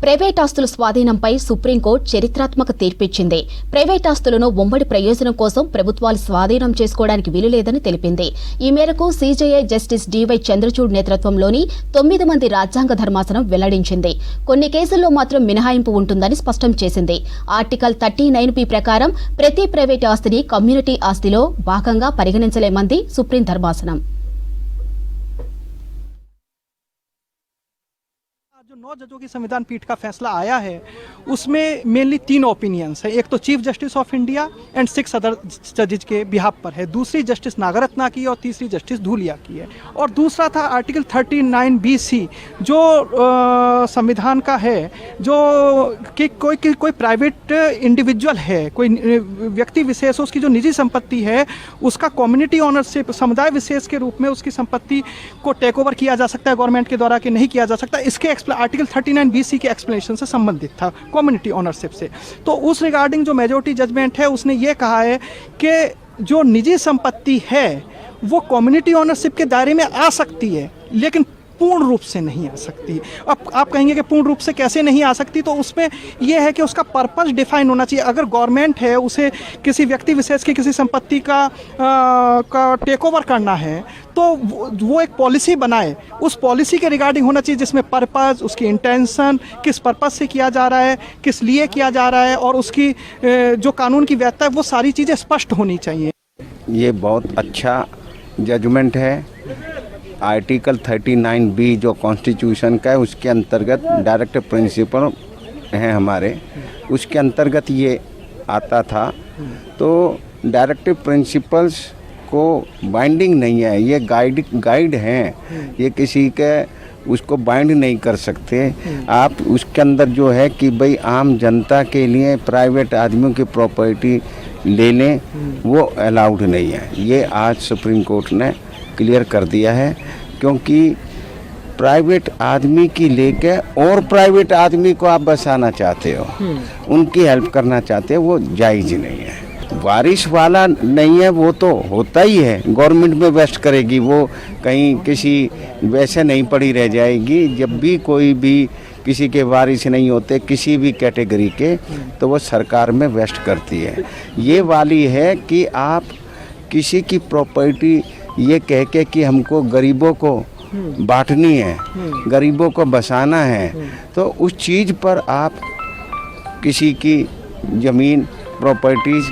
Private ఆస్తుల స్వాధీనంపై supreme court చరిత్రాత్మక తీర్పిచ్చింది. Private ఆస్తులను ఉమ్మడి ప్రయోజనం కోసం ప్రభుత్వాలు స్వాధీనం చేసుకోవడానికి వీలులేదని తెలిపింది. ఈ మేరకు సీజేఐ జస్టిస్ డివై చంద్రచూడ్ నేతృత్వంలోని 9 మంది రాజ్యాంగ ధర్మాసనం వెల్లడించింది. కొన్ని కేసుల్లో మాత్రం మినహాయింపు ఉంటుందని స్పష్టం చేసింది. ఆర్టికల్ 39B ప్రకారం ప్రతి ప్రైవేట్ ఆస్తిని కమ్యూనిటీ ఆస్తిలో భాగంగా పరిగణించలేమంది సుప్రీం ధర్మాసనం. जो 9 जजों की संविधान पीठ का फैसला आया है उसमें मेनली 3 ओपिनियंस है। एक तो chief justice of India and 6 other जजेज के बिहाफ पर है, दूसरी जस्टिस नागरत्ना की और तीसरी जस्टिस धूलिया की है। और दूसरा था आर्टिकल 39BC जो संविधान का है, जो कि कोई प्राइवेट इंडिविजुअल है, कोई व्यक्ति विशेष उसकी जो निजी संपत्ति है उसका कम्युनिटी ऑनरशिप समुदाय विशेष के रूप में उसकी संपत्ति को टेक ओवर किया जा सकता है गवर्नमेंट के द्वारा कि नहीं किया जा सकता। इसके आर्टिकल 39BC के एक्सप्लेनेशन से संबंधित था कम्युनिटी ओनरशिप से। तो उस रिगार्डिंग जो मेजोरिटी जजमेंट है उसने ये कहा है कि जो निजी संपत्ति है वो कम्युनिटी ओनरशिप के दायरे में आ सकती है लेकिन पूर्ण रूप से नहीं आ सकती। अब आप कहेंगे कि पूर्ण रूप से कैसे नहीं आ सकती, तो उसमें यह है कि उसका पर्पस डिफाइन होना चाहिए। अगर गवर्नमेंट है उसे किसी व्यक्ति विशेष की किसी संपत्ति का टेक ओवर करना है तो वो एक पॉलिसी बनाए, उस पॉलिसी के रिगार्डिंग होना चाहिए जिसमें पर्पस, उसकी इंटेंशन, किस पर्पस से किया जा रहा है, किस लिए किया जा रहा है और उसकी जो कानून की वैधता है वो सारी चीज़ें स्पष्ट होनी चाहिए। ये बहुत अच्छा जजमेंट है। आर्टिकल 39B जो कॉन्स्टिट्यूशन का है उसके अंतर्गत डायरेक्ट प्रिंसिपल हैं हमारे, उसके अंतर्गत ये आता था। तो डायरेक्टिव प्रिंसिपल्स को बाइंडिंग नहीं है, ये गाइड हैं, ये किसी के उसको बाइंड नहीं कर सकते आप। उसके अंदर जो है कि भाई आम जनता के लिए प्राइवेट आदमियों की प्रॉपर्टी ले लें वो अलाउड नहीं है। ये आज सुप्रीम कोर्ट ने क्लियर कर दिया है, क्योंकि प्राइवेट आदमी की लेके और प्राइवेट आदमी को आप बसाना चाहते हो, उनकी हेल्प करना चाहते हो, वो जायज़ नहीं है। वारिस वाला नहीं है वो तो होता ही है, गवर्नमेंट में वेस्ट करेगी, वो कहीं किसी वैसे नहीं पड़ी रह जाएगी। जब भी कोई भी किसी के वारिस नहीं होते किसी भी कैटेगरी के तो वो सरकार में वेस्ट करती है। ये वाली है कि आप किसी की प्रॉपर्टी ये कह के कि हमको गरीबों को बांटनी है, गरीबों को बसाना है, तो उस चीज़ पर आप किसी की ज़मीन प्रॉपर्टीज़